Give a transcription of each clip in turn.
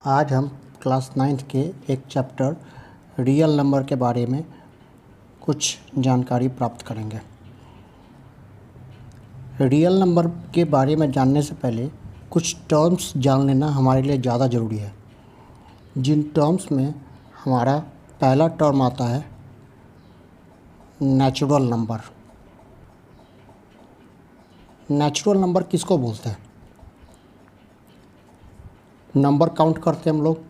आज हम class 9th के एक चैप्टर रियल नंबर के बारे में कुछ जानकारी प्राप्त करेंगे। रियल नंबर के बारे में जानने से पहले कुछ टर्म्स जान लेना हमारे लिए ज़्यादा ज़रूरी है। जिन टर्म्स में हमारा पहला टर्म आता है नेचुरल नंबर। नेचुरल नंबर किसको बोलते हैं? नंबर काउंट करते हैं हम लोग।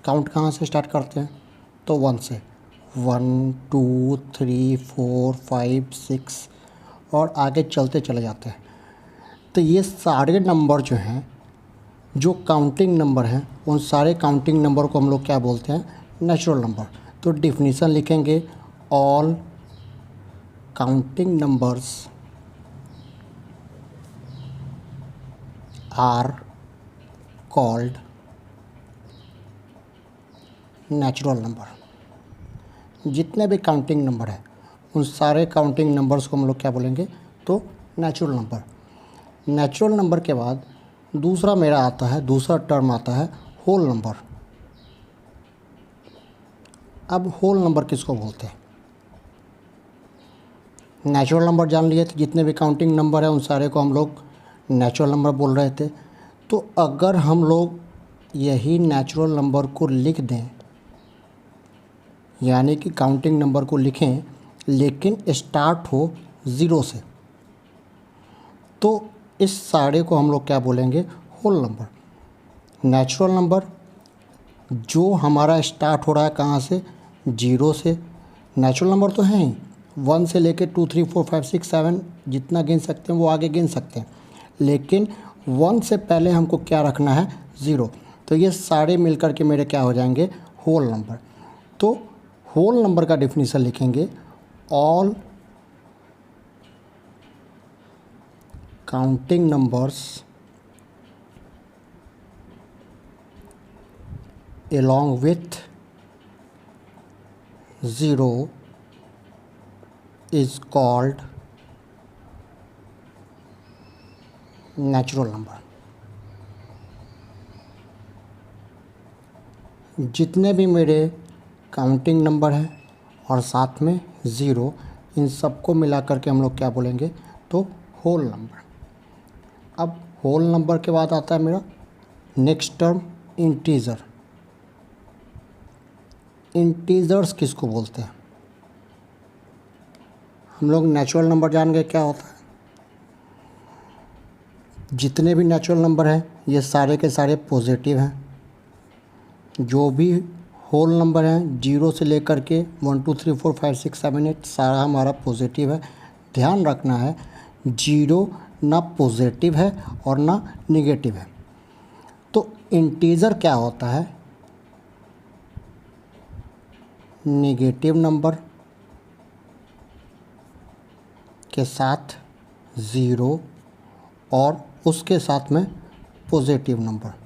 काउंट कहाँ से स्टार्ट करते हैं? तो 1 से 1 2 3 4 5 6 और आगे चलते चले जाते हैं। तो ये सारे नंबर जो हैं, जो काउंटिंग नंबर हैं, उन सारे काउंटिंग नंबर को हम लोग क्या बोलते हैं? Natural number. तो डिफिनीसन लिखेंगे, all counting numbers are called natural number. जितने भी काउंटिंग नंबर हैं उन सारे काउंटिंग नंबर्स को हम लोग क्या बोलेंगे? तो नेचुरल नंबर। नेचुरल नंबर के बाद दूसरा टर्म आता है होल नंबर। अब होल नंबर किसको बोलते हैं? नेचुरल नंबर जान लिए थे, जितने भी काउंटिंग नंबर हैं उन सारे को हम लोग नेचुरल नंबर बोल रहे थे। तो अगर हम लोग यही नेचुरल नंबर को लिख दें, यानी कि काउंटिंग नंबर को लिखें लेकिन स्टार्ट हो 0 से, तो इस सारे को हम लोग क्या बोलेंगे? Whole number. नेचुरल नंबर जो हमारा स्टार्ट हो रहा है कहाँ से? 0 से। नेचुरल नंबर तो हैं ही, 1 से लेके 2 3 4 5 6 7 जितना गिन सकते हैं वो आगे गिन सकते हैं, लेकिन 1 से पहले हमको क्या रखना है? 0। तो ये सारे मिलकर के मेरे क्या हो जाएंगे? Whole number. तो होल नंबर का डेफिनेशन लिखेंगे, all counting numbers along with 0 is called natural number. जितने भी मेरे काउंटिंग नंबर हैं और साथ में 0, इन सबको मिला करके हम लोग क्या बोलेंगे? तो होल नंबर। अब होल नंबर के बाद आता है मेरा नेक्स्ट टर्म इंटीजर। इंटीजर्स किसको बोलते हैं? हम लोग नेचुरल नंबर जान गए क्या होता है। जितने भी नेचुरल नंबर हैं ये सारे के सारे पॉजिटिव हैं। जो भी होल नंबर हैं 0 से लेकर के 1 2 3 4 5 6 7 8 सारा हमारा पॉजिटिव है। ध्यान रखना है, 0 ना पॉजिटिव है और ना निगेटिव है। तो इंटीजर क्या होता है? नेगेटिव नंबर के साथ 0 और उसके साथ में पॉजिटिव नंबर।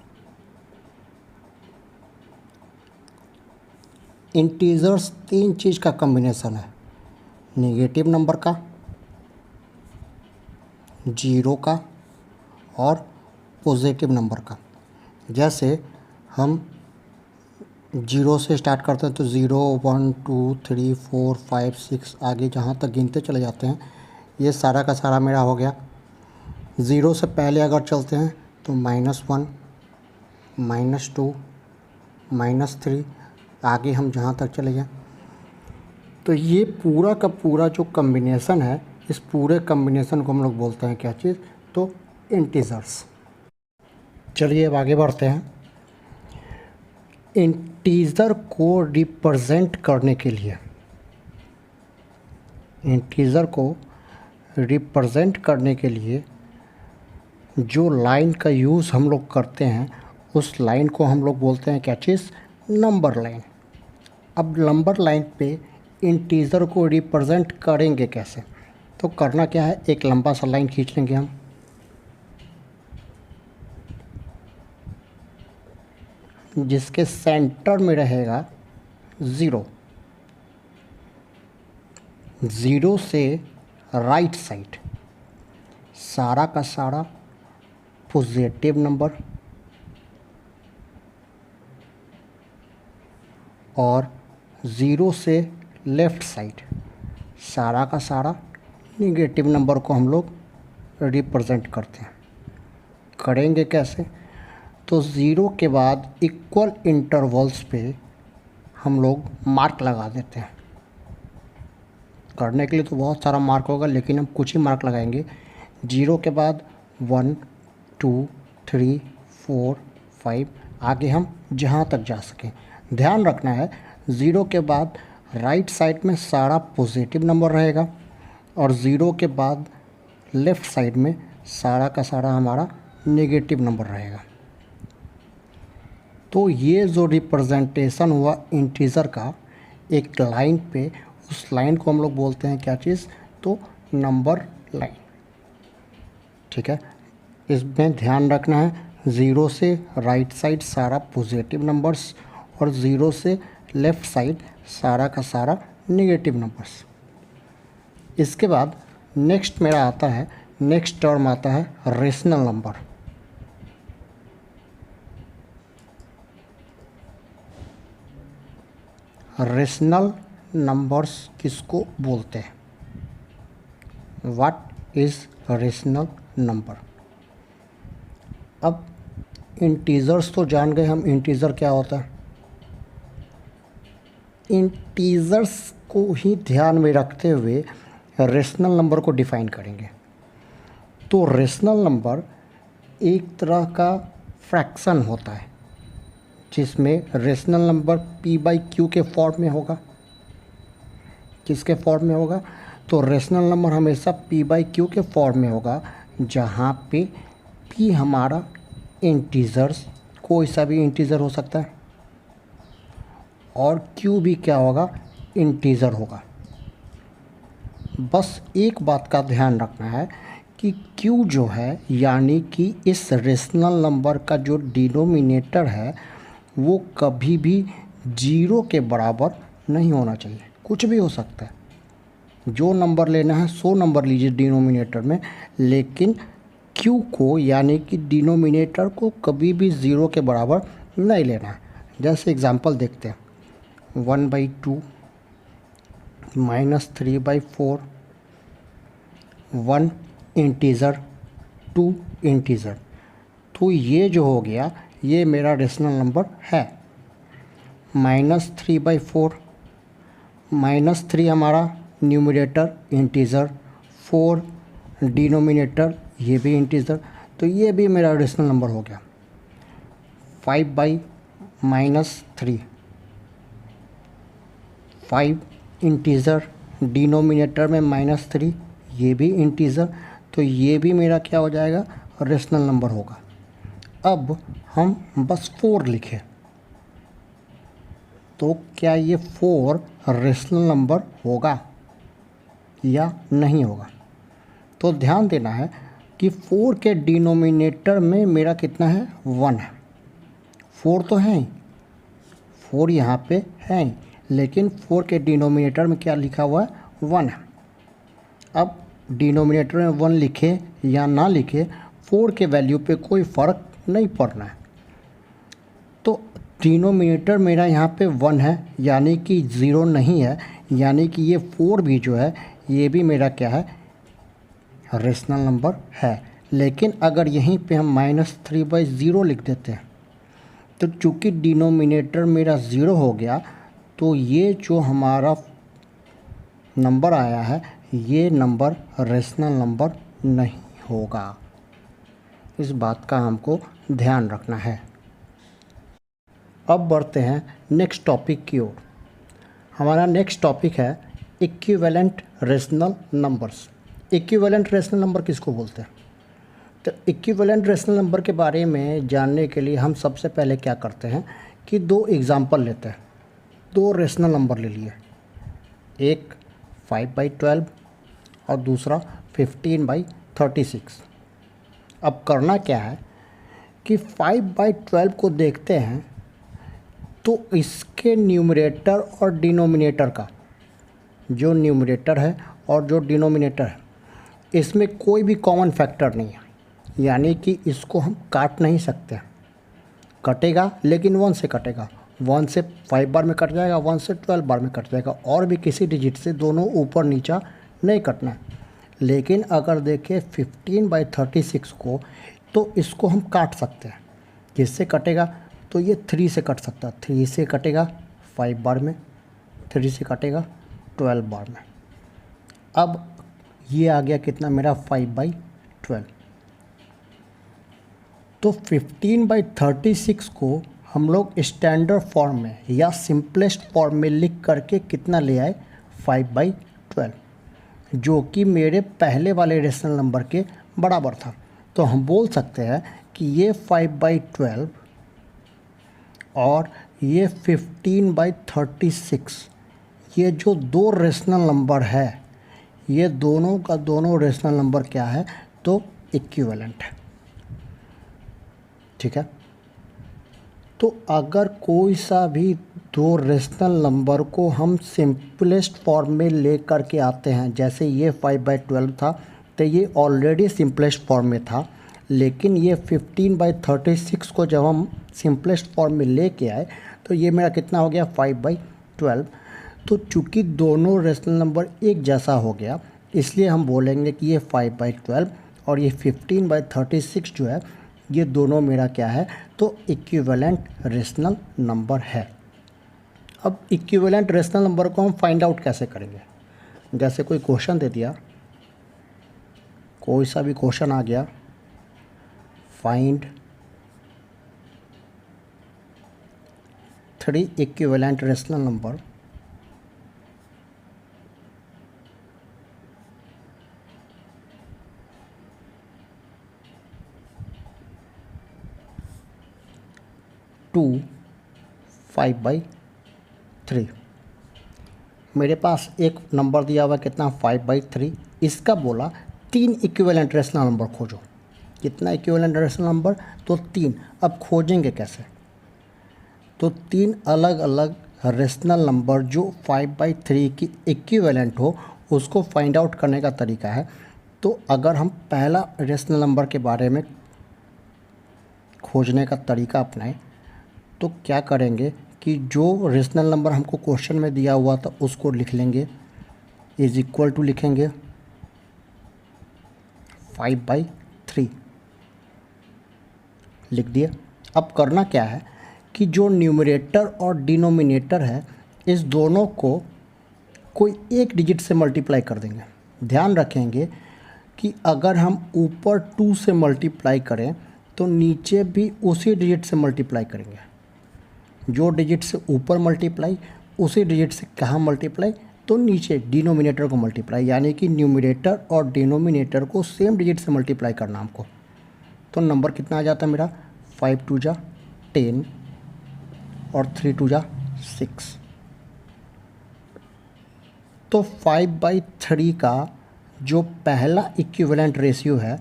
इंटीजर्स 3 चीज़ का कॉम्बिनेशन है, नेगेटिव नंबर का, 0 का और पॉजिटिव नंबर का। जैसे हम 0 से स्टार्ट करते हैं तो 0 1 2 3 4 5 6 आगे जहाँ तक गिनते चले जाते हैं, ये सारा का सारा मेरा हो गया। 0 से पहले अगर चलते हैं तो -1 -2 -3 आगे हम जहाँ तक चले जाएं। तो ये पूरा का पूरा जो कॉम्बिनेशन है, इस पूरे कॉम्बिनेशन को हम लोग बोलते हैं क्या चीज़? तो इंटीजर्स। चलिए अब आगे बढ़ते हैं। इंटीजर को रिप्रेजेंट करने के लिए, इंटीजर को रिप्रेजेंट करने के लिए जो लाइन का यूज़ हम लोग करते हैं उस लाइन को हम लोग बोलते हैं क्या चीज़? Number line. अब नंबर लाइन पे इंटीजर को रिप्रेजेंट करेंगे कैसे? तो करना क्या है, एक लंबा सा लाइन खींच लेंगे हम, जिसके सेंटर में रहेगा 0। 0 से राइट साइड सारा का सारा पॉजिटिव नंबर, और 0 से लेफ़्ट साइड सारा का सारा निगेटिव नंबर को हम लोग रिप्रेजेंट करते हैं। करेंगे कैसे? तो 0 के बाद इक्वल इंटरवल्स पे हम लोग मार्क लगा देते हैं। करने के लिए तो बहुत सारा मार्क होगा, लेकिन हम कुछ ही मार्क लगाएंगे। 0 के बाद 1 2 3 4 5, आगे हम जहाँ तक जा सकें। ध्यान रखना है 0 के बाद राइट साइड में सारा पॉजिटिव नंबर रहेगा और 0 के बाद लेफ़्ट साइड में सारा का सारा हमारा नेगेटिव नंबर रहेगा। तो ये जो रिप्रेजेंटेशन हुआ इंटीजर का एक लाइन पे, उस लाइन को हम लोग बोलते हैं क्या चीज़? तो नंबर लाइन। ठीक है, इसमें ध्यान रखना है 0 से राइट साइड सारा पॉजिटिव नंबर्स और 0 से लेफ़्ट साइड सारा का सारा नेगेटिव नंबर्स। इसके बाद नेक्स्ट मेरा आता है, नेक्स्ट टर्म आता है रेशनल नंबर। रेशनल नंबर्स किसको बोलते हैं? What is rational number? अब इंटीजर्स तो जान गए हम, इंटीजर क्या होता है। इंटीजर्स को ही ध्यान में रखते हुए रेशनल नंबर को डिफ़ाइन करेंगे। तो रेशनल नंबर एक तरह का फ्रैक्शन होता है जिसमें रेशनल नंबर p/q के फॉर्म में होगा। किसके फॉर्म में होगा? तो रेशनल नंबर हमेशा p/q के फॉर्म में होगा, जहाँ पे p हमारा इंटीजर्स, कोई सा भी इंटीजर हो सकता है, और q भी क्या होगा? इंटीजर होगा। बस एक बात का ध्यान रखना है कि q जो है, यानी कि इस रेशनल नंबर का जो डिनोमिनेटर है वो कभी भी 0 के बराबर नहीं होना चाहिए। कुछ भी हो सकता है, जो नंबर लेना है 100 नंबर लीजिए डिनोमिनेटर में, लेकिन q को यानी कि डिनोमिनेटर को कभी भी 0 के बराबर नहीं लेना है। जैसे एग्जांपल देखते हैं, 1/2 -3/4, 1 इंटीजर 2 इंटीजर। तो ये जो हो गया, ये मेरा रेशनल नंबर है। -3/4, -3 हमारा न्यूमरेटर इंटीजर, 4 डिनोमिनेटर ये भी इंटीजर, तो ये भी मेरा रेशनल नंबर हो गया। 5/-3, 5 इंटीजर, डिनोमिनेटर में -3 ये भी इंटीजर, तो ये भी मेरा क्या हो जाएगा? रेशनल नंबर होगा। अब हम बस 4 लिखें, तो क्या ये 4 रेशनल नंबर होगा या नहीं होगा? तो ध्यान देना है कि 4 के डिनोमिनेटर में मेरा कितना है? 1 है। 4 तो है ही, 4 यहाँ पे है ही, लेकिन 4 के डिनोमिनेटर में क्या लिखा हुआ है? 1 है। अब डिनोमिनेटर में 1 लिखे या ना लिखे, 4 के वैल्यू पे कोई फ़र्क नहीं पड़ना है। तो डिनोमिनेटर मेरा यहाँ पे 1 है, यानी कि 0 नहीं है, यानी कि ये 4 भी जो है ये भी मेरा क्या है? रेशनल नंबर है। लेकिन अगर यहीं पे हम -3/0 लिख देते हैं, तो चूँकि डिनोमिनेटर मेरा 0 हो गया, तो ये जो हमारा नंबर आया है ये नंबर रेशनल नंबर नहीं होगा। इस बात का हमको ध्यान रखना है। अब बढ़ते हैं नेक्स्ट टॉपिक की ओर। हमारा नेक्स्ट टॉपिक है equivalent rational numbers. Equivalent rational number किसको बोलते हैं? तो इक्विवेलेंट रेशनल नंबर के बारे में जानने के लिए हम सबसे पहले क्या करते हैं कि 2 एग्जाम्पल लेते हैं। 2 रेशनल नंबर ले लिए, एक 5/12 और दूसरा 15/36। अब करना क्या है कि 5/12 को देखते हैं, तो इसके न्यूमरेटर और डिनोमिनेटर का, जो न्यूमरेटर है और जो डिनोमिनेटर है, इसमें कोई भी कॉमन फैक्टर नहीं है, यानी कि इसको हम काट नहीं सकते। कटेगा लेकिन 1 से कटेगा, 1 से 5 बार में कट जाएगा, 1 से 12 बार में कट जाएगा, और भी किसी डिजिट से दोनों ऊपर नीचा नहीं कटना है। लेकिन अगर देखें 15/36 को, तो इसको हम काट सकते हैं। किससे कटेगा? तो ये 3 से कट सकता है। 3 से कटेगा 5 बार में, 3 से कटेगा 12 बार में। अब ये आ गया कितना मेरा 5/12। तो 15/36 को हम लोग स्टैंडर्ड फॉर्म में या सिंपलेस्ट फॉर्म में लिख करके कितना ले आए 5/12, जो कि मेरे पहले वाले रेशनल नंबर के बराबर था। तो हम बोल सकते हैं कि ये 5/12 और ये 15/36, ये जो दो रेशनल नंबर है, ये दोनों का दोनों रेशनल नंबर क्या है? तो इक्विवेलेंट है। ठीक है। तो अगर कोई सा भी दो रेशनल नंबर को हम सिंपलेस्ट फॉर्म में ले करके आते हैं, जैसे ये 5/12 था, तो ये ऑलरेडी सिंपलेस्ट फॉर्म में था, लेकिन ये 15/36 को जब हम सिंपलेस्ट फॉर्म में लेके आए, तो ये मेरा कितना हो गया 5/12। तो चूँकि दोनों रेशनल नंबर एक जैसा हो गया, इसलिए हम बोलेंगे कि ये 5/12 और ये 15/36 जो है, ये दोनों मेरा क्या है? तो इक्विवेलेंट रेशनल नंबर है। अब इक्विवेलेंट रेशनल नंबर को हम फाइंड आउट कैसे करेंगे? जैसे कोई क्वेश्चन दे दिया, कोई सा भी क्वेश्चन आ गया, find 3 equivalent rational number two 5/3। मेरे पास एक नंबर दिया हुआ कितना 5/3, इसका बोला 3 इक्विवेलेंट रेशनल नंबर खोजो। कितना इक्विवेलेंट रेशनल नंबर? तो 3। अब खोजेंगे कैसे? तो 3 अलग अलग रेशनल नंबर जो 5/3 की इक्विवेलेंट हो, उसको फाइंड आउट करने का तरीका है। तो अगर हम पहला रेशनल नंबर के बारे में खोजने का तरीका अपनाएं, तो क्या करेंगे कि जो रेशनल नंबर हमको क्वेश्चन में दिया हुआ था उसको लिख लेंगे, इज इक्वल टू लिखेंगे 5/3, लिख दिया। अब करना क्या है कि जो न्यूमरेटर और डिनोमिनेटर है, इस दोनों को कोई एक डिजिट से मल्टीप्लाई कर देंगे। ध्यान रखेंगे कि अगर हम ऊपर 2 से मल्टीप्लाई करें, तो नीचे भी उसी डिजिट से मल्टीप्लाई करेंगे। जो डिजिट से ऊपर मल्टीप्लाई, उसी डिजिट से कहाँ मल्टीप्लाई? तो नीचे डिनोमिनेटर को मल्टीप्लाई, यानी कि न्यूमरेटर और डिनोमिनेटर को सेम डिजिट से मल्टीप्लाई करना हमको। तो नंबर कितना आ जाता है मेरा 5 2 जा 10 और 3 2 जा 6। तो 5/3 का जो पहला इक्विवेलेंट रेशियो है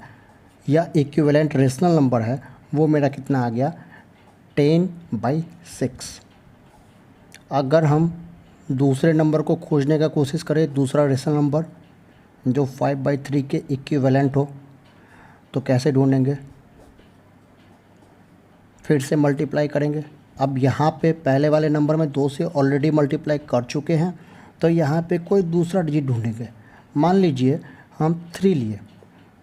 या इक्विवेलेंट रेशनल नंबर है, वो मेरा कितना आ गया 10/6। अगर हम दूसरे नंबर को खोजने का कोशिश करें, दूसरा रेशनल नंबर जो 5/3 के इक्विवेलेंट हो, तो कैसे ढूंढेंगे? फिर से मल्टीप्लाई करेंगे। अब यहाँ पे पहले वाले नंबर में 2 से ऑलरेडी मल्टीप्लाई कर चुके हैं, तो यहाँ पे कोई दूसरा डिजिट ढूंढेंगे। मान लीजिए हम 3 लिए,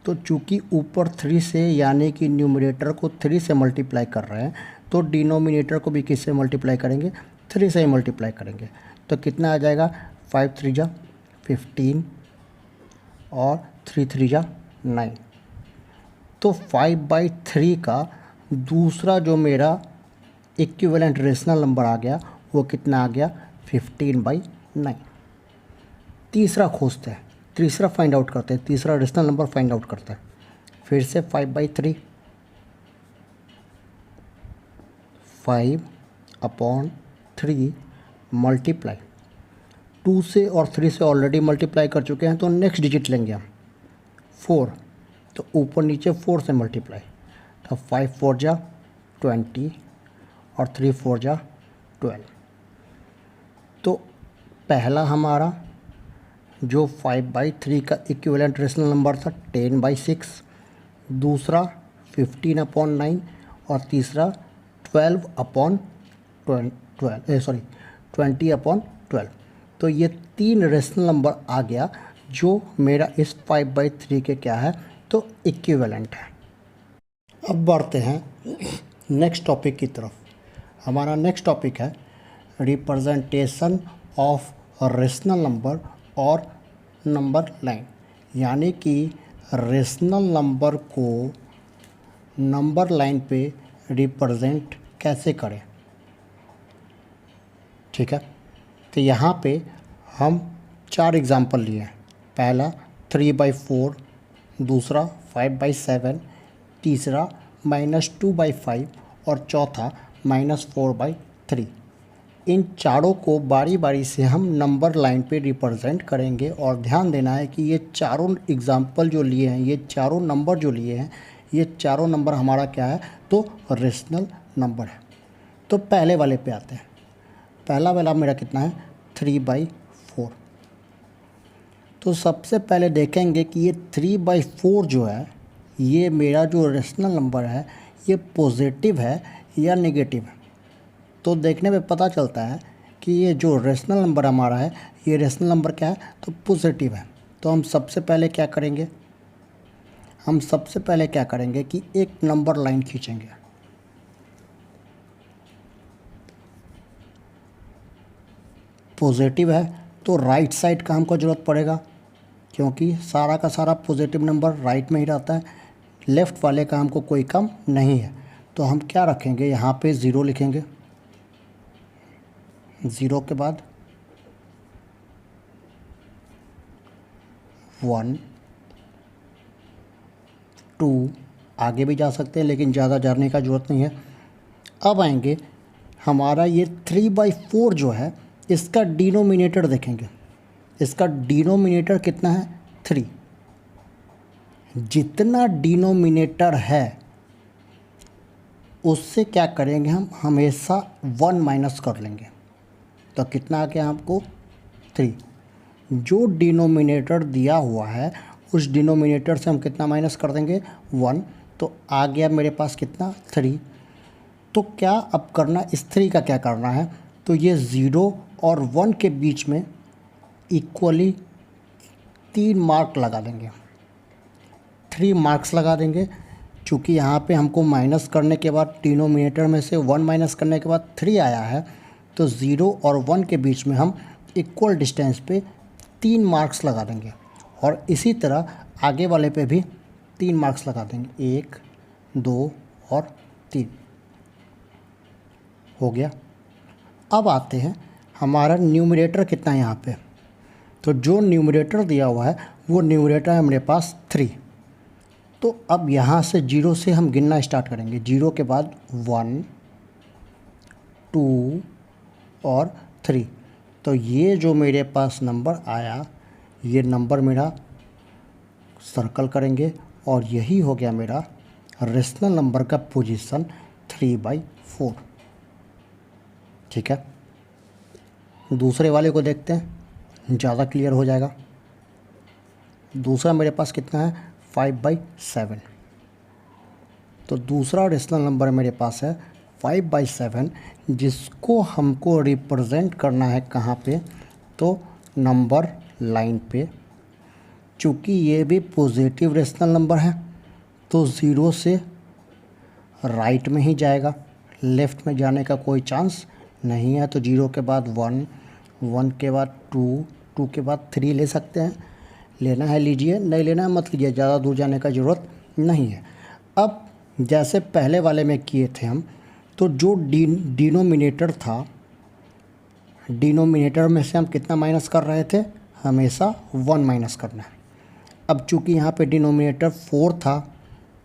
तो चूँकि ऊपर 3 से, यानी कि न्यूमरेटर को 3 से मल्टीप्लाई कर रहे हैं, तो डिनोमिनेटर को भी किससे मल्टीप्लाई करेंगे? 3 से ही मल्टीप्लाई करेंगे। तो कितना आ जाएगा 5 3 जा 15 और 3 3 जा 9। तो 5/3 का दूसरा जो मेरा इक्विवेलेंट रेशनल नंबर आ गया, वो कितना आ गया 15/9। तीसरा खोजते हैं, तीसरा फाइंड आउट करते हैं, तीसरा रेशनल नंबर फाइंड आउट करते हैं। फिर से 5/3, 5/3 मल्टीप्लाई 2 से और 3 से ऑलरेडी मल्टीप्लाई कर चुके हैं, तो नेक्स्ट डिजिट लेंगे हम 4। तो ऊपर नीचे 4 से मल्टीप्लाई, तो 5 4 जा 20 और 3 4 जा 12। तो पहला हमारा जो 5/3 का इक्विवेलेंट रेशनल नंबर था 10/6, दूसरा 15/9 और तीसरा 12/12। 20/12। तो ये 3 रेशनल नंबर आ गया जो मेरा इस 5/3 के क्या है, तो इक्विवेलेंट है। अब बढ़ते हैं नेक्स्ट टॉपिक की तरफ। हमारा नेक्स्ट टॉपिक है रिप्रेजेंटेशन ऑफ रेशनल नंबर और नंबर लाइन, यानी कि रेशनल नंबर को नंबर लाइन पे रिप्रेजेंट कैसे करें। ठीक है, तो यहाँ पे हम 4 एग्जाम्पल लिए हैं। पहला 3/4, दूसरा 5/7, तीसरा -2/5 और चौथा -4/3। इन चारों को बारी बारी से हम नंबर लाइन पे रिप्रेजेंट करेंगे। और ध्यान देना है कि ये चारों एग्जाम्पल जो लिए हैं, ये चारों नंबर जो लिए हैं, ये चारों नंबर हमारा क्या है, तो रेशनल नंबर है। तो पहले वाले पे आते हैं। पहला वाला मेरा कितना है, 3/4। तो सबसे पहले देखेंगे कि ये 3/4 जो है, ये मेरा जो रेशनल नंबर है, ये पॉजिटिव है या नेगेटिव है। तो देखने में पता चलता है कि ये जो रेशनल नंबर हमारा है, ये रेशनल नंबर क्या है, तो पॉजिटिव है। तो हम सबसे पहले क्या करेंगे, कि एक नंबर लाइन खींचेंगे। पॉजिटिव है तो राइट साइड का हमको ज़रूरत पड़ेगा, क्योंकि सारा का सारा पॉजिटिव नंबर राइट में ही रहता है। लेफ़्ट वाले का हमको कोई कम नहीं है। तो हम क्या रखेंगे, यहाँ पे 0 लिखेंगे। 0 के बाद 1, 2, आगे भी जा सकते हैं लेकिन ज़्यादा जाने का ज़रूरत नहीं है। अब आएंगे हमारा ये 3/4 जो है, इसका डिनोमिनेटर देखेंगे। इसका डिनोमिनेटर कितना है, 3। जितना डिनोमिनेटर है उससे क्या करेंगे, हम हमेशा 1 माइनस कर लेंगे। तो कितना आ गया हमको, 3। जो डिनोमिनेटर दिया हुआ है उस डिनोमिनेटर से हम कितना माइनस कर देंगे, 1। तो आ गया मेरे पास कितना, 3। तो क्या अब करना, इस 3 का क्या करना है, तो ये 0 और 1 के बीच में इक्वली 3 मार्क लगा देंगे, 3 मार्क्स लगा देंगे। चूँकि यहाँ पे हमको माइनस करने के बाद डिनोमिनेटर में से 1 माइनस करने के बाद 3 आया है, तो 0 और 1 के बीच में हम इक्वल डिस्टेंस पे 3 मार्क्स लगा देंगे। और इसी तरह आगे वाले पे भी 3 मार्क्स लगा देंगे, 1, 2 और 3 हो गया। अब आते हैं हमारा न्यूमरेटर कितना है यहाँ पे। तो जो न्यूमरेटर दिया हुआ है वो न्यूमरेटर है मेरे पास 3। तो अब यहाँ से 0 से हम गिनना स्टार्ट करेंगे। 0 के बाद 1, 2 और 3। तो ये जो मेरे पास नंबर आया, ये नंबर मेरा सर्कल करेंगे और यही हो गया मेरा रेशनल नंबर का पोजीशन 3/4। ठीक है, दूसरे वाले को देखते हैं, ज़्यादा क्लियर हो जाएगा। दूसरा मेरे पास कितना है, 5/7। तो दूसरा रेशनल नंबर मेरे पास है 5/7, जिसको हमको रिप्रेजेंट करना है कहाँ पे, तो नंबर लाइन पे। चूँकि ये भी पॉजिटिव रेशनल नंबर है तो 0 से राइट में ही जाएगा, लेफ़्ट में जाने का कोई चांस नहीं है। तो 0 के बाद 1, 1 के बाद 2, 2 के बाद 3 ले सकते हैं। लेना है लीजिए, नहीं लेना है मत लीजिए, ज़्यादा दूर जाने का ज़रूरत नहीं है। अब जैसे पहले वाले में किए थे हम, तो जो डिनोमिनेटर था, डिनोमिनेटर में से हम कितना माइनस कर रहे थे, हमेशा 1 माइनस करना है। अब चूँकि यहाँ पे डिनोमिनेटर 4 था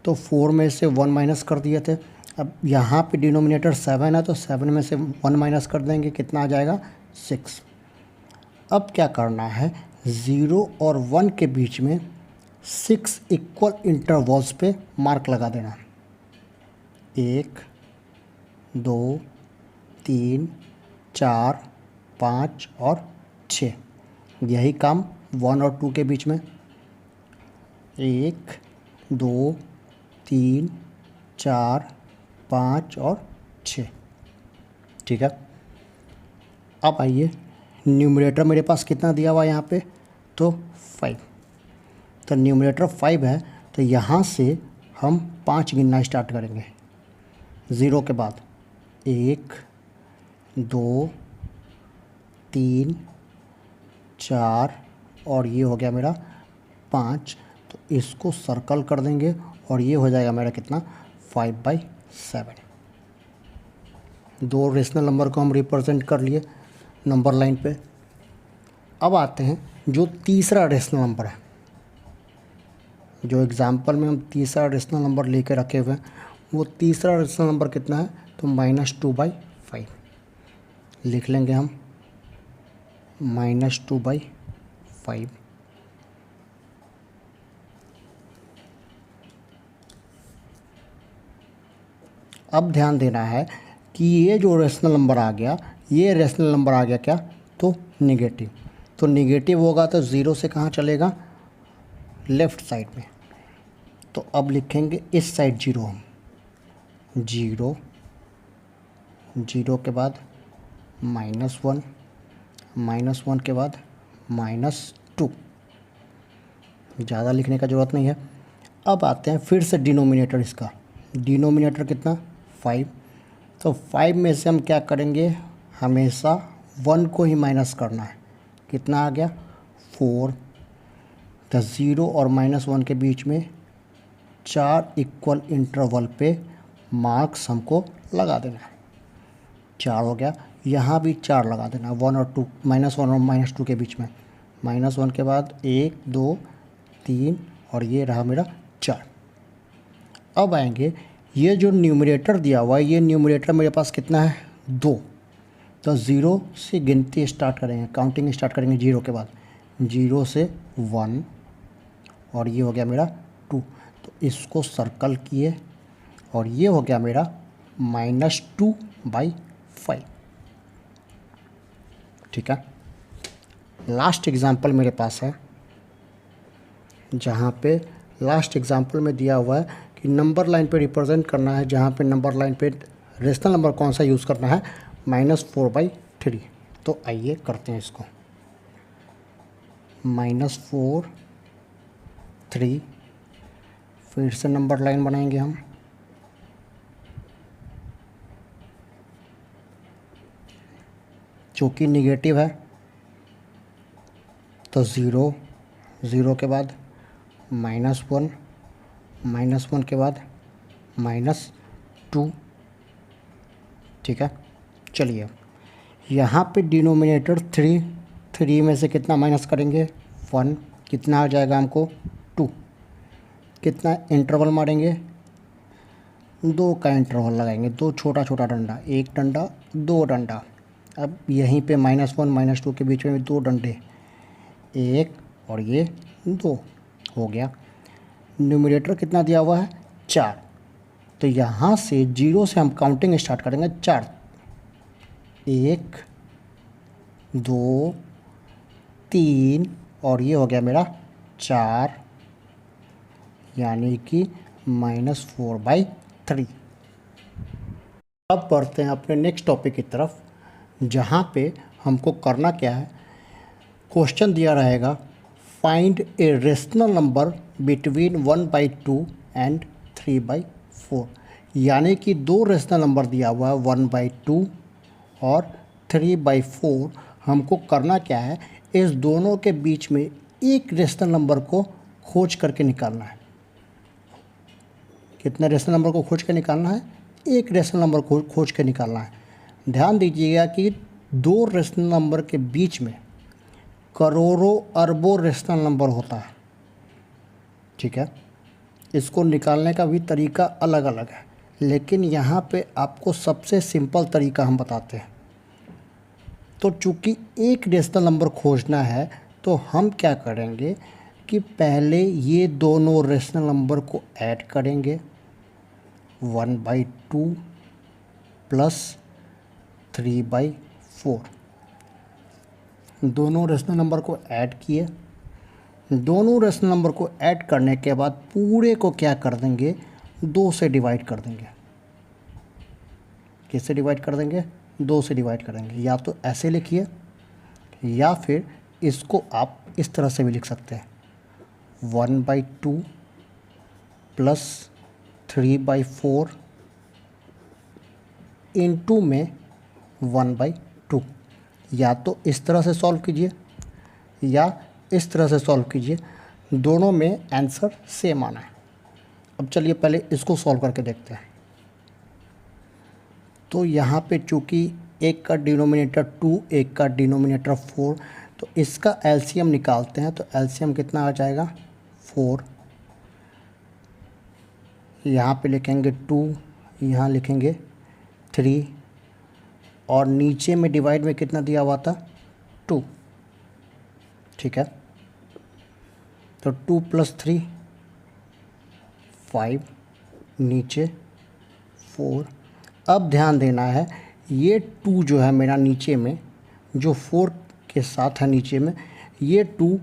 तो 4 में से 1 माइनस कर दिए थे। अब यहाँ पे डिनोमिनेटर 7 है तो 7 में से 1 माइनस कर देंगे, कितना आ जाएगा, 6। अब क्या करना है, 0 और 1 के बीच में 6 इक्वल इंटरवल्स पे मार्क लगा देना। 1, 2, 3, 4, 5 और 6। यही काम 1 और 2 के बीच में, 1, 2, 3, 4, 5 और 6। ठीक है, अब आइए, न्यूमरेटर मेरे पास कितना दिया हुआ है यहाँ पे, तो 5। तो न्यूमरेटर 5 है, तो यहाँ से हम 5 गिनना स्टार्ट करेंगे 0 के बाद। 1 2 3 4 और ये हो गया मेरा 5। तो इसको सर्कल कर देंगे और ये हो जाएगा मेरा कितना, 5/7। दो रेशनल नंबर को हम रिप्रेजेंट कर लिए नंबर लाइन पे। अब आते हैं जो तीसरा रेशनल नंबर है, जो एग्जाम्पल में हम तीसरा रेशनल नंबर लेके रखे हुए हैं, वो तीसरा रेशनल नंबर कितना है, तो -2/5 लिख लेंगे हम, -2/5। अब ध्यान देना है कि ये जो रेशनल नंबर आ गया, ये रेशनल नंबर आ गया क्या, तो निगेटिव। तो निगेटिव होगा तो 0 से कहाँ चलेगा, लेफ़्ट साइड में। तो अब लिखेंगे इस साइड 0 हम, 0 0 के बाद -1, -1 के बाद -2। ज़्यादा लिखने का ज़रूरत नहीं है। अब आते हैं फिर से डिनोमिनेटर, इसका डिनोमिनेटर कितना, 5। तो 5 में से हम क्या करेंगे, हमेशा 1 को ही माइनस करना है। कितना आ गया, 4। तो 0 और -1 के बीच में 4 इक्वल इंटरवल पे मार्क्स हमको लगा देना है। 4 हो गया, यहाँ भी 4 लगा देना, 1 और 2, -1 और -2 के बीच में। -1 के बाद 1 2 3 और ये रहा मेरा 4। अब आएंगे, ये जो न्यूमरेटर दिया हुआ है, ये न्यूमरेटर मेरे पास कितना है, 2। तो 0 से गिनती स्टार्ट करेंगे, काउंटिंग स्टार्ट करेंगे 0 के बाद। 0 से 1 और ये हो गया मेरा 2। तो इसको सर्कल किए और ये हो गया मेरा -2/5। ठीक है। लास्ट एग्जाम्पल मेरे पास है, जहाँ पे लास्ट एग्जाम्पल में दिया हुआ है कि नंबर लाइन पे रिप्रेजेंट करना है, जहाँ पे नंबर लाइन पे रेशनल नंबर कौन सा यूज़ करना है, -4/3। तो आइए करते हैं इसको, -4 3, फिर से नंबर लाइन बनाएंगे हम, चूँकि निगेटिव है तो 0 0 के बाद -1, -1 के बाद -2। ठीक है। चलिए, यहाँ पे डिनोमिनेटर 3 में से कितना माइनस करेंगे, 1। कितना आ जाएगा हमको, 2। कितना इंटरवल मारेंगे, 2 का इंटरवल लगाएंगे, 2 छोटा छोटा डंडा, 1 डंडा 2 डंडा। अब यहीं पे -1 -2 के बीच में 2 डंडे, 1 और ये 2 हो गया। न्यूमरेटर कितना दिया हुआ है, 4। तो यहाँ से 0 से हम काउंटिंग स्टार्ट करेंगे, 4 1 2 3 और ये हो गया मेरा 4, यानी कि -4/3। अब बढ़ते हैं अपने नेक्स्ट टॉपिक की तरफ, जहाँ पे हमको करना क्या है, क्वेश्चन दिया रहेगा, find a rational number between 1/2 and 3/4। यानी कि दो रेशनल नंबर दिया हुआ है, 1/2 और 3/4। हमको करना क्या है, इस दोनों के बीच में एक रेशनल नंबर को खोज करके निकालना है। कितने रेशनल नंबर को खोज के निकालना है, एक रेशनल नंबर को खोज के निकालना है। ध्यान दीजिएगा कि दो रेशनल नंबर के बीच में करोड़ों अरबों रेशनल नंबर होता है। ठीक है, इसको निकालने का भी तरीका अलग अलग है, लेकिन यहाँ पे आपको सबसे सिंपल तरीका हम बताते हैं। तो चूँकि एक रेशनल नंबर खोजना है, तो हम क्या करेंगे कि पहले ये दोनों रेशनल नंबर को ऐड करेंगे, 1/2 प्लस 3/4। दोनों रेशनल नंबर को ऐड किए। दोनों रेशनल नंबर को ऐड करने के बाद पूरे को क्या कर देंगे, 2 से डिवाइड कर देंगे। किससे डिवाइड कर देंगे, 2 से डिवाइड करेंगे। या तो ऐसे लिखिए या फिर इसको आप इस तरह से भी लिख सकते हैं, 1/2 प्लस 3/4 इंटू में 1/2। या तो इस तरह से सॉल्व कीजिए या इस तरह से सॉल्व कीजिए, दोनों में आंसर सेम आना है। अब चलिए पहले इसको सॉल्व करके देखते हैं। तो यहाँ पे चूँकि एक का डिनोमिनेटर 2, एक का डिनोमिनेटर 4, तो इसका एलसीएम निकालते हैं। तो एलसीएम कितना आ जाएगा, 4। यहाँ पे लिखेंगे 2, यहाँ लिखेंगे 3, और नीचे में डिवाइड में कितना दिया हुआ था, 2। ठीक है, तो 2 + 3 5, नीचे 4। अब ध्यान देना है, ये 2 जो है मेरा नीचे में, जो 4 के साथ है नीचे में, ये 2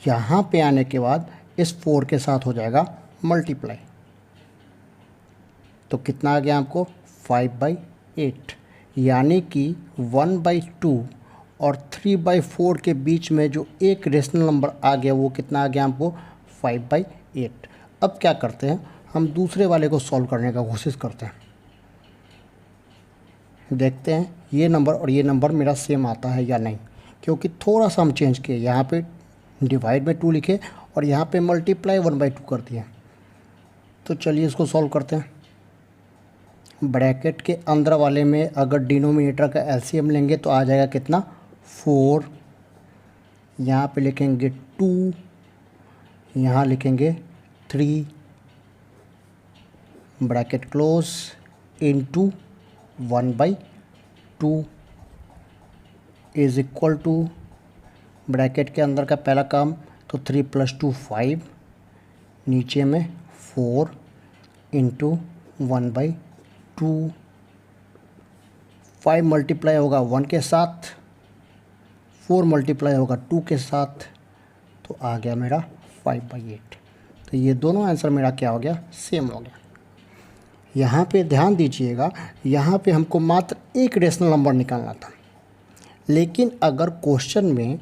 यहाँ पे आने के बाद इस 4 के साथ हो जाएगा मल्टीप्लाई। तो कितना आ गया आपको, 5/8। यानी कि 1/2 और 3/4 के बीच में जो एक रेशनल नंबर आ गया वो कितना आ गया आपको, 5/8। अब क्या करते हैं, हम दूसरे वाले को सॉल्व करने का कोशिश करते हैं। देखते हैं ये नंबर और ये नंबर मेरा सेम आता है या नहीं, क्योंकि थोड़ा सा हम चेंज किए, यहाँ पे डिवाइड में 2 लिखे और यहाँ पे मल्टीप्लाई 1/2 कर दिया। तो चलिए इसको सॉल्व करते हैं। ब्रैकेट के अंदर वाले में अगर डिनोमिनेटर का एलसीएम लेंगे तो आ जाएगा कितना, 4। यहाँ पे लिखेंगे 2, यहाँ लिखेंगे 3, bracket close, into 1/2 is equal to, bracket के अंदर का पहला काम तो 3 + 2 5, नीचे में 4 इंटू 1/2। 5 मल्टीप्लाई होगा 1 के साथ, 4 मल्टीप्लाई होगा 2 के साथ, तो आ गया मेरा 5/8। तो ये दोनों आंसर मेरा क्या हो गया, सेम हो गया। यहाँ पे ध्यान दीजिएगा, यहाँ पे हमको मात्र एक रेशनल नंबर निकालना था, लेकिन अगर क्वेश्चन में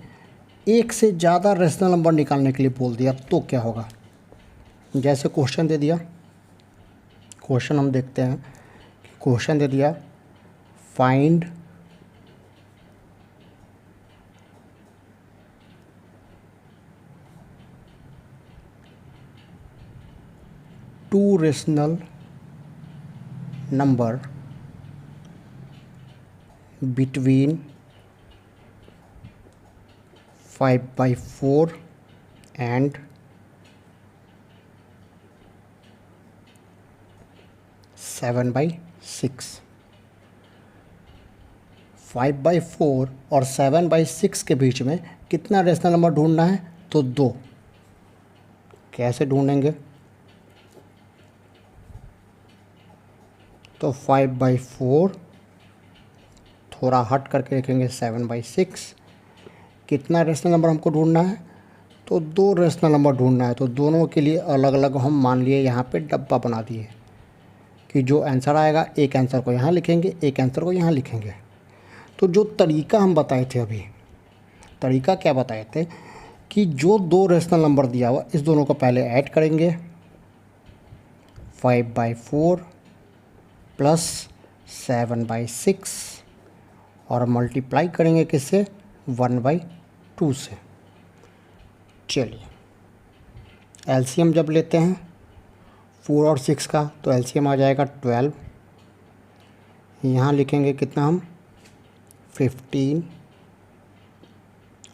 एक से ज़्यादा रेशनल नंबर निकालने के लिए बोल दिया तो क्या होगा। जैसे क्वेश्चन दे दिया, क्वेश्चन हम देखते हैं, क्वेश्चन दे दिया, find two rational number between 5/4 and 7/6। 5/4 और 7/6 के बीच में कितना रेशनल नंबर ढूंढना है, तो 2। कैसे ढूंढेंगे, तो 5/4 थोड़ा हट करके लिखेंगे 7/6। कितना रेशनल नंबर हमको ढूंढना है, तो 2 रेशनल नंबर ढूंढना है। तो दोनों के लिए अलग अलग हम मान लिए यहाँ पे डब्बा बना दिए कि जो आंसर आएगा, एक आंसर को यहाँ लिखेंगे, एक आंसर को यहाँ लिखेंगे। तो जो तरीका हम बताए थे अभी, तरीका क्या बताए थे कि जो 2 रेशनल नंबर दिया हुआ, इस दोनों को पहले ऐड करेंगे, 5/4 प्लस 7/6, और मल्टीप्लाई करेंगे किससे, 1/2 से। चलिए एलसीएम जब लेते हैं 4 और 6 का, तो एलसीएम आ जाएगा 12। यहाँ लिखेंगे कितना हम, 15,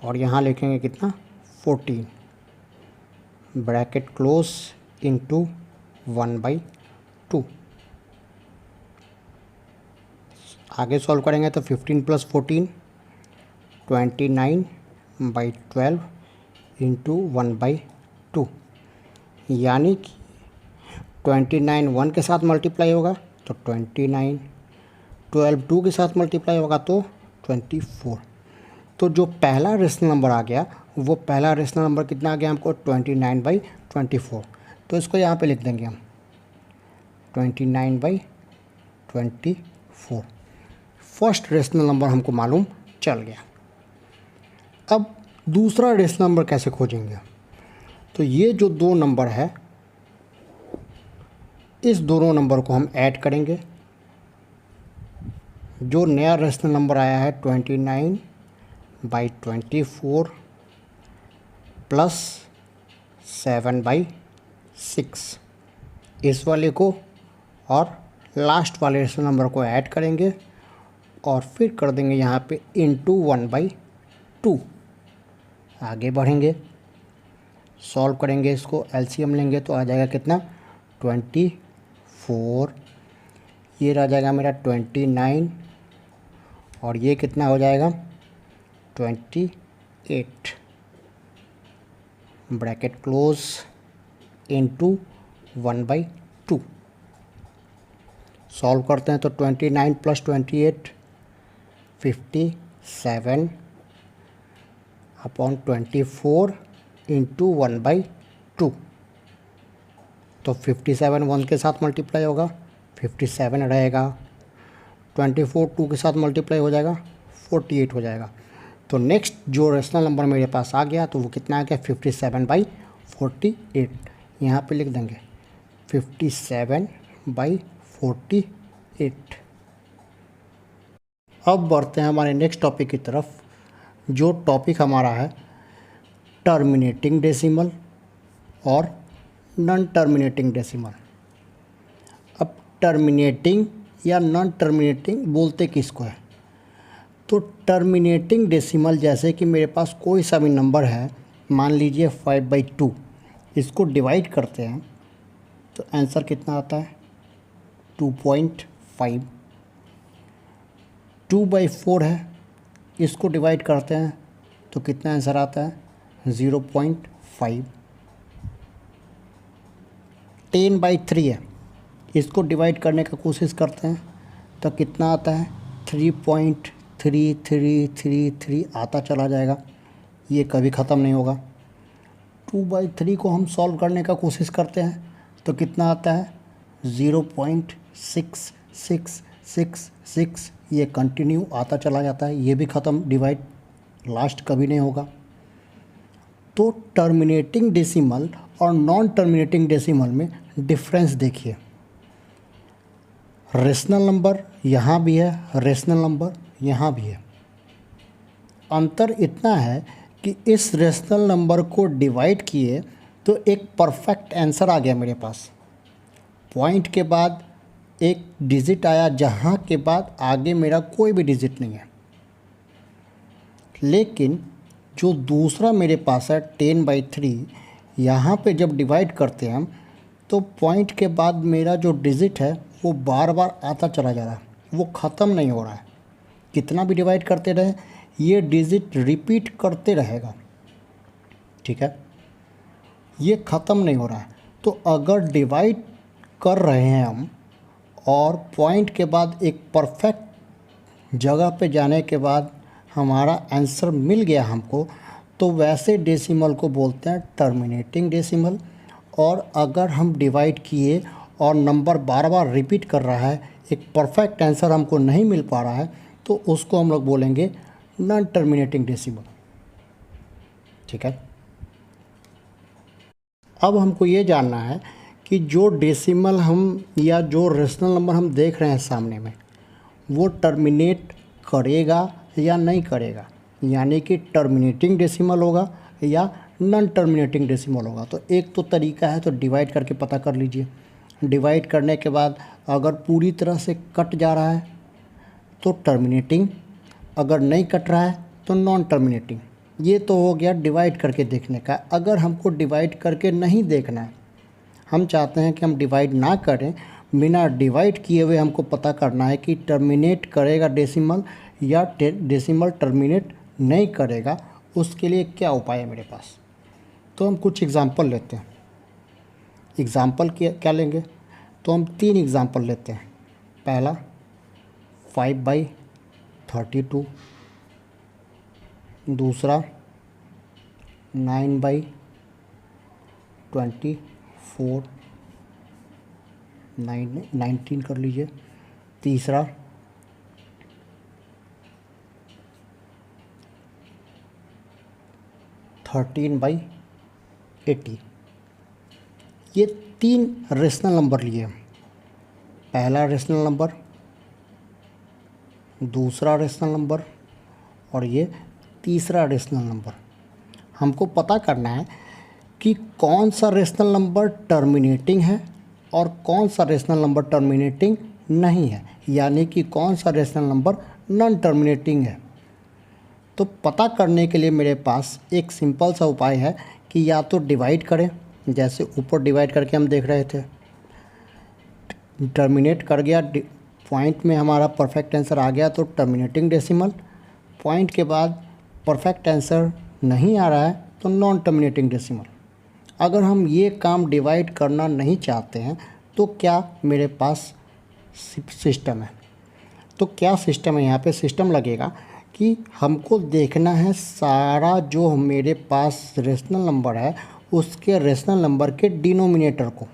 और यहाँ लिखेंगे कितना, 14, ब्रैकेट क्लोज, इनटू 1/2। आगे सॉल्व करेंगे तो 15 + 14 29/12 इंटू 1/2, यानी कि 29 1 के साथ मल्टीप्लाई होगा तो 29, 12 2 के साथ मल्टीप्लाई होगा तो 24। तो जो पहला रेशनल नंबर आ गया, वो पहला रेशनल नंबर कितना आ गया हमको, 29/24। तो इसको यहाँ पे लिख देंगे हम 29/24। फर्स्ट रेशनल नंबर हमको मालूम चल गया। अब दूसरा रेशनल नंबर कैसे खोजेंगे? तो ये जो दो नंबर है, इस दोनों नंबर को हम ऐड करेंगे। जो नया रेशनल नंबर आया है 29/24 प्लस 7/6, इस वाले को और लास्ट वाले रेशनल नंबर को ऐड करेंगे और फिर कर देंगे यहाँ पे इंटू 1/2। आगे बढ़ेंगे, सॉल्व करेंगे, इसको एलसीएम लेंगे तो आ जाएगा कितना 24। ये रह जाएगा मेरा 29 और ये कितना हो जाएगा 28, ब्रैकेट क्लोज, इंटू 1/2। सॉल्व करते हैं तो 29 + 28 57 अपॉन 24 इंटू 1/2। तो 57 1 के साथ मल्टीप्लाई होगा, 57 रहेगा, 24 2 के साथ मल्टीप्लाई हो जाएगा, 48 हो जाएगा। तो नेक्स्ट जो रेशनल नंबर मेरे पास आ गया तो वो कितना आ गया 57/48। यहाँ पे लिख देंगे 57/48। अब बढ़ते हैं हमारे नेक्स्ट टॉपिक की तरफ। जो टॉपिक हमारा है टर्मिनेटिंग डेसिमल और नॉन टर्मिनेटिंग डेसिमल। अब टर्मिनेटिंग या नॉन टर्मिनेटिंग बोलते किसको है? तो टर्मिनेटिंग डेसिमल जैसे कि मेरे पास कोई सा भी नंबर है, मान लीजिए 5/2, इसको डिवाइड करते हैं तो आंसर कितना आता है 2.5। 2/4 है, इसको डिवाइड करते हैं तो कितना आंसर आता है 0.5। 10/3 है, इसको डिवाइड करने का कोशिश करते हैं तो कितना आता है 3.3333 आता चला जाएगा, ये कभी ख़त्म नहीं होगा। 2/3 को हम सॉल्व करने का कोशिश करते हैं तो कितना आता है 0.6666, ये कंटिन्यू आता चला जाता है, ये भी ख़त्म, डिवाइड लास्ट कभी नहीं होगा। तो टर्मिनेटिंग डेसिमल और नॉन टर्मिनेटिंग डेसिमल में डिफरेंस देखिए। रेशनल नंबर यहाँ भी है, रेशनल नंबर यहाँ भी है। अंतर इतना है कि इस रेशनल नंबर को डिवाइड किए तो एक परफेक्ट आंसर आ गया मेरे पास। पॉइंट के बाद एक डिजिट आया जहाँ के बाद आगे मेरा कोई भी डिजिट नहीं है। लेकिन जो दूसरा मेरे पास है 10/3, यहाँ पे जब डिवाइड करते हैं हम तो पॉइंट के बाद मेरा जो डिजिट है वो बार बार आता चला जा रहा है, वो ख़त्म नहीं हो रहा है। कितना भी डिवाइड करते रहे ये डिजिट रिपीट करते रहेगा, ठीक है, ये ख़त्म नहीं हो रहा है। तो अगर डिवाइड कर रहे हैं हम और पॉइंट के बाद एक परफेक्ट जगह पे जाने के बाद हमारा आंसर मिल गया हमको, तो वैसे डेसिमल को बोलते हैं टर्मिनेटिंग डेसिमल। और अगर हम डिवाइड किए और नंबर बार बार रिपीट कर रहा है, एक परफेक्ट आंसर हमको नहीं मिल पा रहा है, तो उसको हम लोग बोलेंगे नॉन टर्मिनेटिंग डेसिमल, ठीक है। अब हमको ये जानना है कि जो डेसिमल हम या जो रेशनल नंबर हम देख रहे हैं सामने में, वो टर्मिनेट करेगा या नहीं करेगा, यानी कि टर्मिनेटिंग डेसिमल होगा या नॉन टर्मिनेटिंग डेसिमल होगा। तो एक तो तरीका है, तो डिवाइड करके पता कर लीजिए। डिवाइड करने के बाद अगर पूरी तरह से कट जा रहा है तो टर्मिनेटिंग, अगर नहीं कट रहा है तो नॉन टर्मिनेटिंग। ये तो हो गया डिवाइड करके देखने का। अगर हमको डिवाइड करके नहीं देखना है, हम चाहते हैं कि हम डिवाइड ना करें, बिना डिवाइड किए हुए हमको पता करना है कि टर्मिनेट करेगा डेसिमल या डेसिमल टर्मिनेट नहीं करेगा, उसके लिए क्या उपाय है मेरे पास। तो हम कुछ एग्जांपल लेते हैं। एग्जांपल क्या लेंगे? तो हम 3 एग्जांपल लेते हैं। पहला 5/32, दूसरा 9/24, 19 कर लीजिए, तीसरा 13/80। ये 3 रेशनल नंबर लिए हम। पहला रेशनल नंबर, दूसरा रेशनल नंबर और ये तीसरा रेशनल नंबर। हमको पता करना है कि कौन सा रेशनल नंबर टर्मिनेटिंग है और कौन सा रेशनल नंबर टर्मिनेटिंग नहीं है, यानी कि कौन सा रेशनल नंबर नॉन टर्मिनेटिंग है। तो पता करने के लिए मेरे पास एक सिंपल सा उपाय है कि या तो डिवाइड करें, जैसे ऊपर डिवाइड करके हम देख रहे थे, टर्मिनेट कर गया, पॉइंट में हमारा परफेक्ट आंसर आ गया तो टर्मिनेटिंग डेसिमल, पॉइंट के बाद परफेक्ट आंसर नहीं आ रहा है तो नॉन टर्मिनेटिंग डेसिमल। अगर हम ये काम डिवाइड करना नहीं चाहते हैं तो क्या मेरे पास सिस्टम है। तो क्या सिस्टम है, यहाँ पे सिस्टम लगेगा कि हमको देखना है सारा जो मेरे पास रेशनल नंबर है उसके रेशनल नंबर के डिनोमिनेटर को,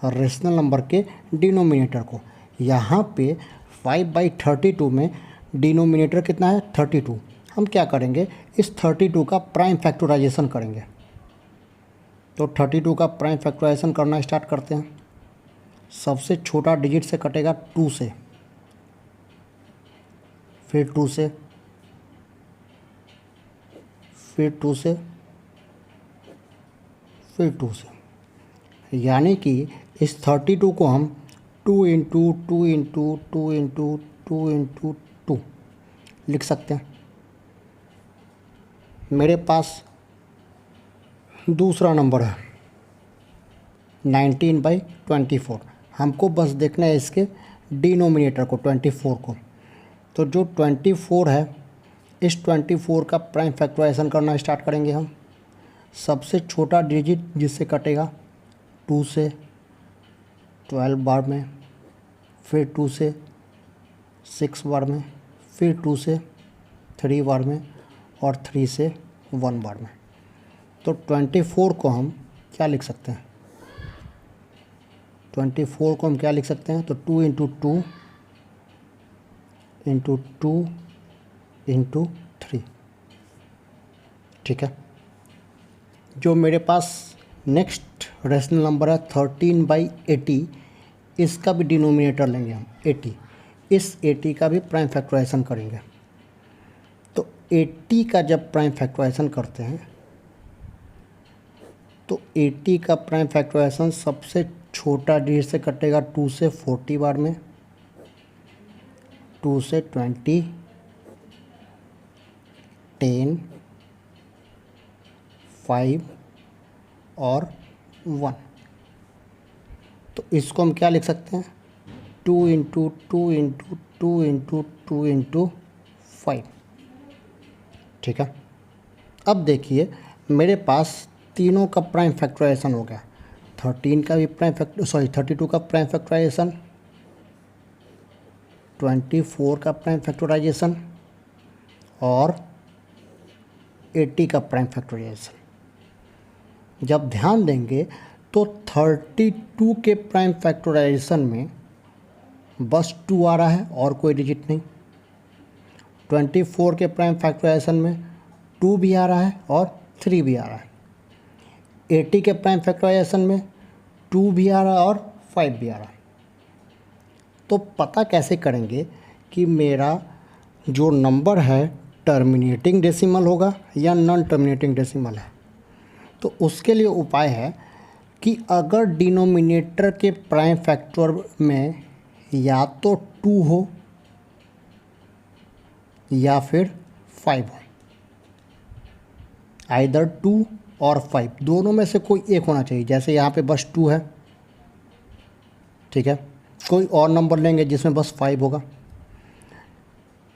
रेशनल नंबर के डिनोमिनेटर को। यहाँ पे 5/32 में डिनोमिनेटर कितना है 32। हम क्या करेंगे, इस 32 का प्राइम फैक्टराइजेशन करेंगे। तो 32 का प्राइम फैक्टराइजेशन करना स्टार्ट करते हैं। सबसे छोटा डिजिट से कटेगा 2 से, फिर 2 से, फिर 2 से, फिर 2 से, यानी कि इस 32 को हम 2 इंटू 2 इंटू 2 इंटू 2 इंटू 2 लिख सकते हैं। मेरे पास दूसरा नंबर है 19/24। हमको बस देखना है इसके डिनोमिनेटर को, 24 को। तो जो 24 है, इस 24 का प्राइम फैक्टराइजेशन करना स्टार्ट करेंगे हम। सबसे छोटा डिजिट जिससे कटेगा 2 से 12 बार में, फिर 2 से 6 बार में, फिर 2 से 3 बार में और 3 से 1 बार में। तो 24 को हम क्या लिख सकते हैं, 24 को हम क्या लिख सकते हैं, तो 2 इंटू 2 इंटू 2 इंटू 3। ठीक है। जो मेरे पास नेक्स्ट रेशनल नंबर है 13/80, इसका भी डिनोमिनेटर लेंगे हम 80। इस 80 का भी प्राइम फैक्टराइजेशन करेंगे। तो 80 का जब प्राइम फैक्टराइजेशन करते हैं तो 80 का प्राइम फैक्टराइजेशन सबसे छोटा डिजिट से कटेगा 2 से 40 बार में, 2 से 20, 10, 5 और 1। तो इसको हम क्या लिख सकते हैं, 2 इंटू 2 इंटू 2 इंटू 2 इंटू 5। ठीक है। अब देखिए मेरे पास तीनों का प्राइम फैक्टराइजेशन हो गया। 13 का भी प्राइम 32 का प्राइम फैक्टराइजेशन, 24 का प्राइम फैक्टराइजेशन और 80 का प्राइम फैक्टराइजेशन। जब ध्यान देंगे तो 32 के प्राइम फैक्टराइजेशन में बस 2 आ रहा है और कोई डिजिट नहीं। 24 के प्राइम फैक्टराइजेशन में 2 भी आ रहा है और 3 भी आ रहा है। 80 के प्राइम फैक्टराइजेशन में 2 भी आ रहा है और 5 भी आ रहा है। तो पता कैसे करेंगे कि मेरा जो नंबर है टर्मिनेटिंग डेसिमल होगा या नॉन टर्मिनेटिंग डेसिमल है। तो उसके लिए उपाय है कि अगर डिनोमिनेटर के प्राइम फैक्टर में या तो 2 हो या फिर 5 हो, आइदर 2 और 5 दोनों में से कोई एक होना चाहिए। जैसे यहाँ पे बस 2 है, ठीक है, कोई और नंबर लेंगे जिसमें बस 5 होगा,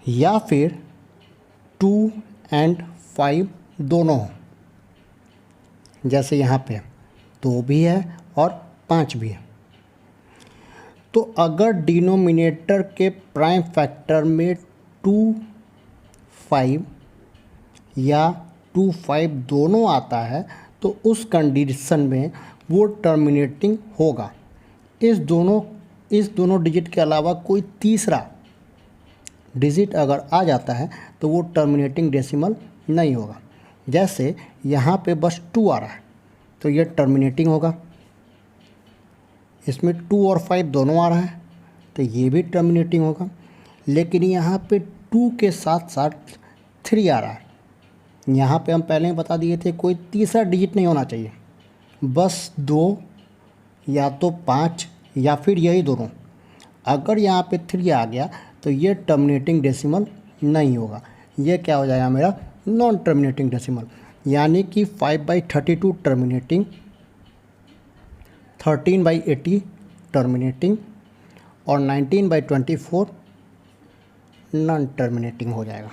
या फिर 2 एंड 5 दोनों हो। जैसे यहाँ पे 2 भी है और 5 भी है। तो अगर डिनोमिनेटर के प्राइम फैक्टर में 2, 5 या 2, 5 दोनों आता है तो उस कंडीशन में वो टर्मिनेटिंग होगा। इस दोनों डिजिट के अलावा कोई तीसरा डिजिट अगर आ जाता है तो वो टर्मिनेटिंग डेसिमल नहीं होगा। जैसे यहाँ पे बस 2 आ रहा है तो ये टर्मिनेटिंग होगा, इसमें 2 और 5 दोनों आ रहा है तो ये भी टर्मिनेटिंग होगा। लेकिन यहाँ पे 2 के साथ साथ 3 आ रहा है, यहाँ पे हम पहले ही बता दिए थे कोई तीसरा डिजिट नहीं होना चाहिए, बस 2 या तो 5 या फिर यही दोनों। अगर यहाँ पे 3 आ गया तो ये टर्मिनेटिंग डेसिमल नहीं होगा, ये क्या हो जाएगा मेरा नॉन टर्मिनेटिंग डेसिमल। यानी कि 5/32 टर्मिनेटिंग, 13/80 टर्मिनेटिंग और 19/24 नॉन टर्मिनेटिंग हो जाएगा।